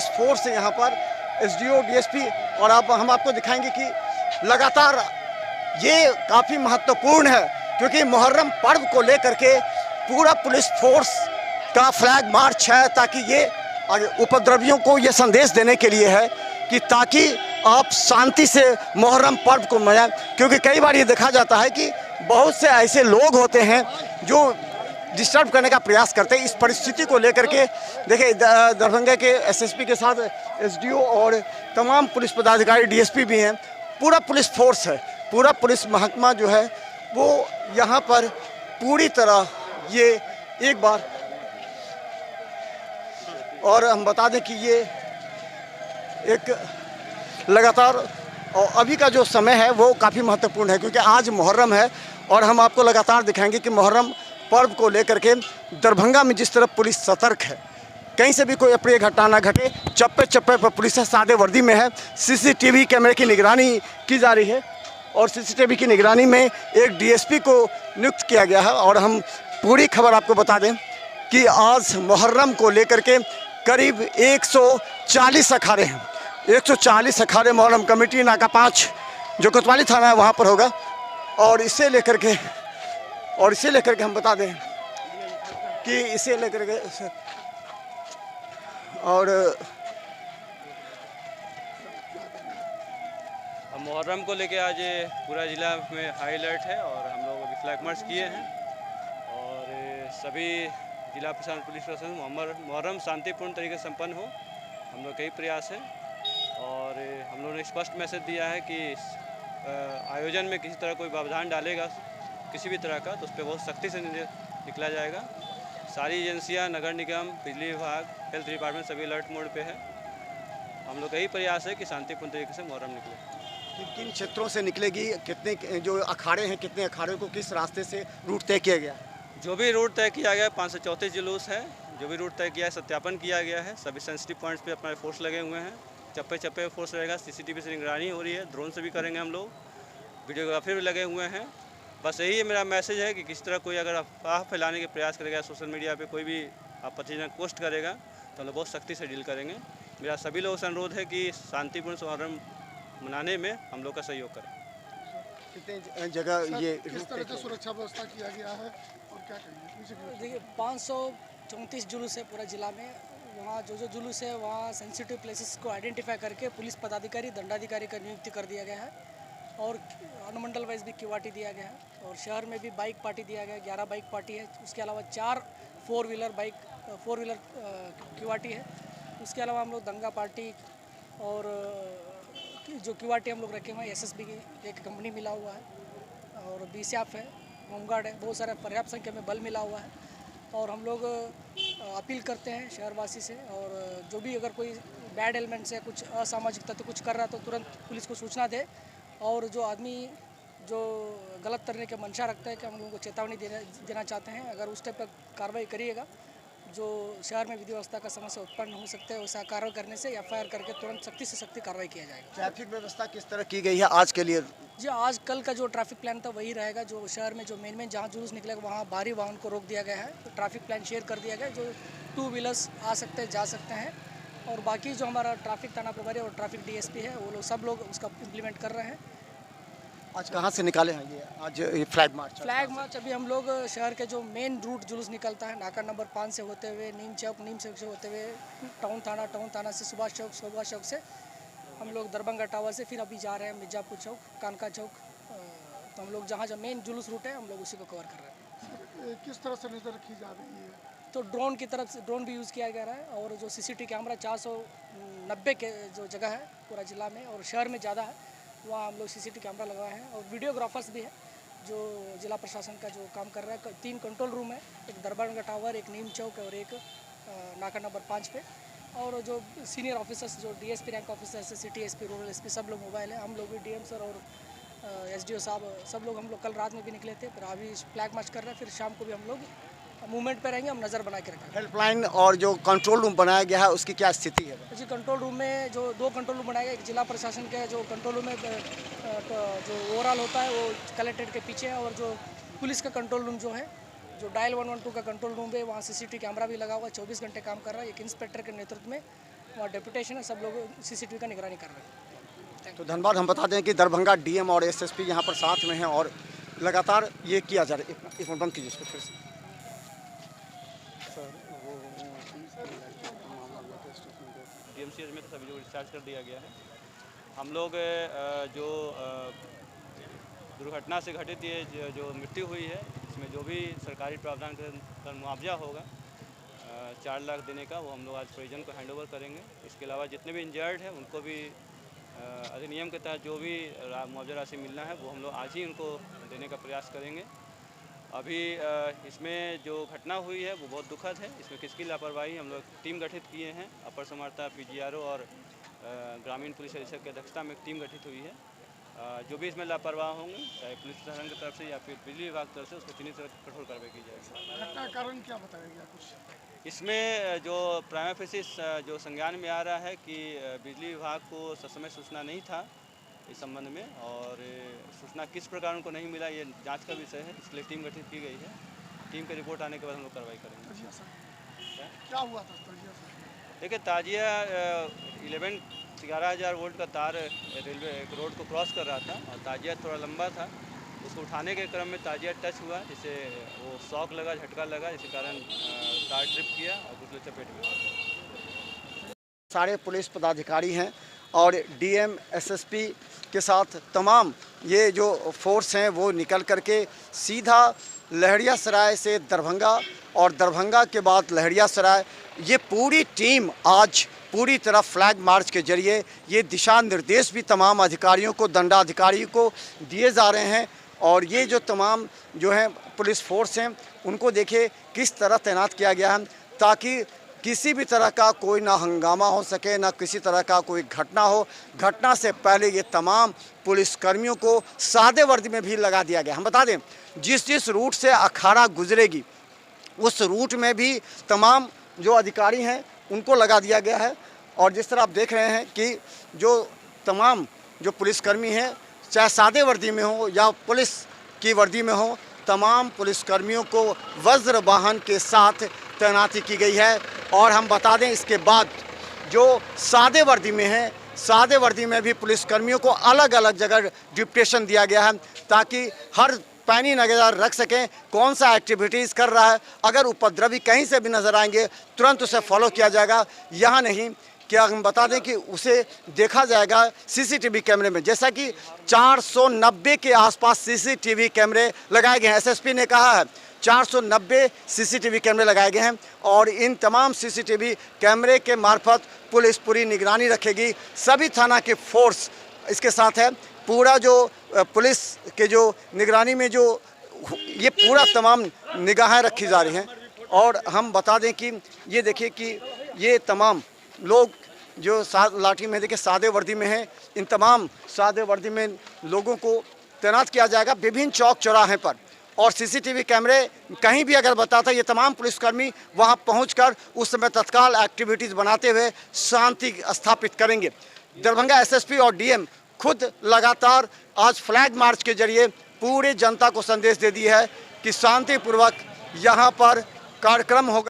Police force है यहाँ पर, एसडीओ, डीएसपी, और अब हम आपको दिखाएंगे कि लगातार ये काफ़ी महत्वपूर्ण है क्योंकि मुहर्रम पर्व को लेकर के पूरा पुलिस फोर्स का फ्लैग मार्च है, ताकि ये उपद्रवियों को ये संदेश देने के लिए है कि ताकि आप शांति से मुहर्रम पर्व को मनाएं। क्योंकि कई बार ये देखा जाता है कि बहुत से ऐसे लोग होते हैं जो डिस्टर्ब करने का प्रयास करते हैं। इस परिस्थिति को लेकर के देखिए दरभंगा के एसएसपी के साथ एसडीओ और तमाम पुलिस पदाधिकारी, डीएसपी भी हैं, पूरा पुलिस फोर्स है, पूरा पुलिस महकमा जो है वो यहाँ पर पूरी तरह ये एक बार, और हम बता दें कि ये एक लगातार, और अभी का जो समय है वो काफ़ी महत्वपूर्ण है क्योंकि आज मुहर्रम है, और हम आपको लगातार दिखाएंगे कि मुहर्रम पर्व को लेकर के दरभंगा में जिस तरह पुलिस सतर्क है, कहीं से भी कोई अप्रिय घटना ना घटे, चप्पे चप्पे पर पुलिस सादे वर्दी में है। सीसीटीवी कैमरे की निगरानी की जा रही है और सीसीटीवी की निगरानी में एक डीएसपी को नियुक्त किया गया है। और हम पूरी खबर आपको बता दें कि आज मुहर्रम को लेकर के करीब 140 अखाड़े हैं, 140 अखाड़े मुहर्रम कमेटी नाका 5 जो कोतवाली थाना है वहाँ पर होगा। और इसे लेकर के हम बता दें कि इसे लेकर के और मुहर्रम को लेके आज पूरा ज़िला में हाई अलर्ट है और हम लोग अभी फ्लैग मार्च किए हैं और सभी जिला प्रशासन, पुलिस प्रशासन मुहर्रम शांतिपूर्ण तरीके से संपन्न हो, हम लोग कई प्रयास हैं। और हम लोगों ने स्पष्ट मैसेज दिया है कि आयोजन में किसी तरह कोई व्यवधान डालेगा किसी भी तरह का तो उस पर बहुत सख्ती से निकला जाएगा। सारी एजेंसियां, नगर निगम, बिजली विभाग, हेल्थ डिपार्टमेंट सभी अलर्ट मोड पे है। हम लोग का यही प्रयास है कि शांतिपूर्ण तरीके से मुहर्रम निकले। किन क्षेत्रों से निकलेगी, कितने जो अखाड़े हैं, कितने अखाड़े को किस रास्ते से रूट तय किया गया? जो भी रूट तय किया गया, 534 जुलूस है, जो भी रूट तय किया है सत्यापन किया गया है। सभी सेंसिटिव पॉइंट्स पे अपना फोर्स लगे हुए हैं, चप्पे चप्पे फोर्स रहेगा, सीसीटीवी से निगरानी हो रही है, ड्रोन से भी करेंगे हम लोग, वीडियोग्राफी भी लगे हुए हैं। बस यही है मेरा मैसेज है कि किस तरह कोई अगर अफवाह फैलाने के प्रयास करेगा, सोशल मीडिया पे कोई भी आपत्तिजनक पोस्ट करेगा तो हम लोग बहुत सख्ती से डील करेंगे। मेरा सभी लोगों से अनुरोध है कि शांतिपूर्ण मुहर्रम मनाने में हम लोग का सहयोग करें। कितने जगह ये किस तरह से सुरक्षा व्यवस्था किया गया है और क्या कहेंगे? देखिए 534 जुलूस है पूरा जिला में, वहाँ जो जुलूस है वहाँ सेंसिटिव प्लेसेस को आइडेंटिफाई करके पुलिस पदाधिकारी, दंडाधिकारी का नियुक्ति कर दिया गया है और अनुमंडल वाइज भी क्यूआरटी दिया गया है। और शहर में भी बाइक पार्टी दिया गया है, 11 बाइक पार्टी है, उसके अलावा 4 फोर व्हीलर क्यूआरटी है। उसके अलावा हम लोग दंगा पार्टी और जो क्यूआरटी हम लोग रखे हुए हैं, एसएसबी की एक कंपनी मिला हुआ है और बीसीएफ है, होमगार्ड है, बहुत सारा पर्याप्त संख्या में बल मिला हुआ है। और हम लोग अपील करते हैं शहरवासी से, और जो भी अगर कोई बैड एलिमेंट से कुछ असामाजिक तत्व कुछ कर रहा है तो तुरंत पुलिस को सूचना दे, और जो आदमी जो गलत करने के मंशा रखता है कि हम लोगों को चेतावनी देना चाहते हैं, अगर उस टाइप पर कार्रवाई करिएगा जो शहर में विधि व्यवस्था का समस्या उत्पन्न हो सकता है, वैसा कार्रवाई करने से एफआईआर करके तुरंत सख्ती से सख्ती कार्रवाई किया जाएगा। ट्रैफिक व्यवस्था किस तरह की गई है आज के लिए? जी आज कल का जो ट्रैफिक प्लान था वही रहेगा। जो शहर में जो मेन जहाँ जुलूस निकलेगा वहाँ भारी वाहन को रोक दिया गया है, तो ट्रैफिक प्लान शेयर कर दिया गया है, जो 2 व्हीलर्स आ सकते हैं, जा सकते हैं। और बाकी जो हमारा ट्रैफिक थाना प्रभारी और ट्रैफिक डीएसपी है वो लोग सब लोग उसका इम्प्लीमेंट कर रहे हैं। आज कहाँ से निकाले हैं ये आज ये फ्लैग मार्च? अभी हम लोग शहर के जो मेन रूट जुलूस निकलता है नाका नंबर 5 से होते हुए नीम चौक से होते हुए टाउन थाना से सुभाष चौक से हम लोग दरभंगा टावर से फिर अभी जा रहे हैं मिर्जापुर चौक, कानका चौक। तो हम लोग जहाँ जहाँ मेन जुलूस रूट है हम लोग उसी को कवर कर रहे हैं। किस तरह से नज़र रखी जा रही है? तो ड्रोन की तरफ से ड्रोन भी यूज़ किया जा रहा है, और जो सीसीटीवी कैमरा 490 के जो जगह है पूरा जिला में और शहर में ज़्यादा है वहाँ हम लोग सीसीटीवी कैमरा लगवाए हैं। और वीडियोग्राफर्स भी है जो जिला प्रशासन का जो काम कर रहा है। 3 कंट्रोल रूम है, एक दरबारगंज टावर, एक नीम चौक और एक नाका नंबर 5 पे। और जो सीनियर ऑफिसर्स जो डीएसपी रैंक ऑफिसर्स है, सिटी एसपी, रूरल एसपी, सब लोग मोबाइल है। हम लोग भी डीएम सर और एसडीओ साहब सब लोग हम लोग कल रात में भी निकले थे, फिर अभी फ्लैग मार्च कर रहे हैं, फिर शाम को भी हम लोग मूवमेंट पे रहेंगे, हम नज़र बना के रखेंगे। हेल्पलाइन और जो कंट्रोल रूम बनाया गया है उसकी क्या स्थिति है? जी कंट्रोल रूम में जो 2 कंट्रोल रूम बनाया गया, एक जिला प्रशासन के जो कंट्रोल रूम में जो ओवरऑल होता है वो कलेक्ट्रेट के पीछे है, और जो पुलिस का कंट्रोल रूम जो है जो डायल 112 का कंट्रोल रूम है वहाँ सीसीटीवी कैमरा भी लगा हुआ है, 24 घंटे काम कर रहा है। एक इंस्पेक्टर के नेतृत्व में वहाँ डेपुटेशन है, सब लोग सीसीटीवी का निगरानी कर रहे हैं। तो धन्यवाद। हम बता दें कि दरभंगा डीएम और एसएसपी यहाँ पर साथ में हैं और लगातार ये किया जा रहा है। एक मिनट बंद कीजिए इसको फिर से। डीएमसीएच में तो सभी लोग डिस्चार्ज कर दिया गया है। हम लोग जो दुर्घटना से घटित ये जो मृत्यु हुई है, इसमें जो भी सरकारी प्रावधान का मुआवजा होगा 4 लाख देने का, वो हम लोग आज परिजन को हैंडओवर करेंगे। इसके अलावा जितने भी इंजर्ड हैं उनको भी अधिनियम के तहत जो भी मुआवजा राशि मिलना है वो हम लोग आज ही उनको देने का प्रयास करेंगे। अभी इसमें जो घटना हुई है वो बहुत दुखद है। इसमें किसकी लापरवाही, हम लोग टीम गठित किए हैं। अपर समाहर्ता पीजीआरओ और ग्रामीण पुलिस अधीक्षक की अध्यक्षता में एक टीम गठित हुई है। जो भी इसमें लापरवाह होंगे, चाहे पुलिस प्रशासन की तरफ से या फिर बिजली विभाग की तरफ से, उसको चिन्हित कठोर कार्रवाई की जाएगी। घटना का कारण क्या बताया गया कुछ? इसमें जो प्राइमा फेसिस जो संज्ञान में आ रहा है कि बिजली विभाग को ससमय सूचना नहीं था इस संबंध में, और सूचना किस प्रकार उनको नहीं मिला ये जांच का विषय है। इसलिए टीम गठित की गई है। टीम की रिपोर्ट आने के बाद हम लोग कार्रवाई करेंगे। तजिया सर क्या हुआ था? तजिया सर देखिए, ताजिया 11,000 वोल्ट का तार रेलवे एक रोड को क्रॉस कर रहा था और ताजिया थोड़ा लंबा था। उसको उठाने के क्रम में ताजिया टच हुआ, जिससे वो शॉक लगा, झटका लगा, जिसके कारण तार ट्रिप किया और दूसरे चपेट में। सारे पुलिस पदाधिकारी हैं और डीएम एसएसपी के साथ तमाम ये जो फोर्स हैं वो निकल करके सीधा लहरियासराय से दरभंगा और दरभंगा के बाद लहरियासराय, ये पूरी टीम आज पूरी तरह फ्लैग मार्च के जरिए ये दिशा निर्देश भी तमाम अधिकारियों को, दंडाधिकारी को दिए जा रहे हैं। और ये जो तमाम जो हैं पुलिस फोर्स हैं उनको देखिए किस तरह तैनात किया गया है, ताकि किसी भी तरह का कोई ना हंगामा हो सके, ना किसी तरह का कोई घटना हो। घटना से पहले ये तमाम पुलिसकर्मियों को सादे वर्दी में भी लगा दिया गया। हम बता दें, जिस रूट से अखाड़ा गुजरेगी उस रूट में भी तमाम जो अधिकारी हैं उनको लगा दिया गया है। और जिस तरह आप देख रहे हैं कि जो तमाम जो पुलिसकर्मी हैं, चाहे सादे वर्दी में हो या पुलिस की वर्दी में हो, तमाम पुलिसकर्मियों को वज्र वाहन के साथ तैनाती की गई है। और हम बता दें, इसके बाद जो सादे वर्दी में है, सादे वर्दी में भी पुलिसकर्मियों को अलग अलग जगह डिप्यूटेशन दिया गया है, ताकि हर पैनी नज़र रख सकें कौन सा एक्टिविटीज़ कर रहा है। अगर उपद्रवी कहीं से भी नज़र आएंगे तुरंत उसे फॉलो किया जाएगा। यहाँ नहीं, क्या हम बता दें कि उसे देखा जाएगा सीसीटीवी कैमरे में। जैसा कि 490 के आसपास सीसीटीवी कैमरे लगाए गए हैं। एसएसपी ने कहा है 490 सीसीटीवी कैमरे लगाए गए हैं और इन तमाम सीसीटीवी कैमरे के मार्फत पुलिस पूरी निगरानी रखेगी। सभी थाना की फोर्स इसके साथ है। पूरा जो पुलिस के जो निगरानी में जो ये पूरा तमाम निगाहें रखी जा रही हैं। और हम बता दें कि ये देखिए कि ये तमाम लोग जो लाठी में देखिए सादे वर्दी में हैं, इन तमाम सादे वर्दी में लोगों को तैनात किया जाएगा विभिन्न चौक चौराहे पर। और सीसीटीवी कैमरे कहीं भी अगर बताता, ये तमाम पुलिसकर्मी वहां पहुंचकर उस समय तत्काल एक्टिविटीज़ बनाते हुए शांति स्थापित करेंगे। दरभंगा एसएसपी और डीएम खुद लगातार आज फ्लैग मार्च के जरिए पूरे जनता को संदेश दे दिया है कि शांतिपूर्वक यहाँ पर कार्यक्रम होगा।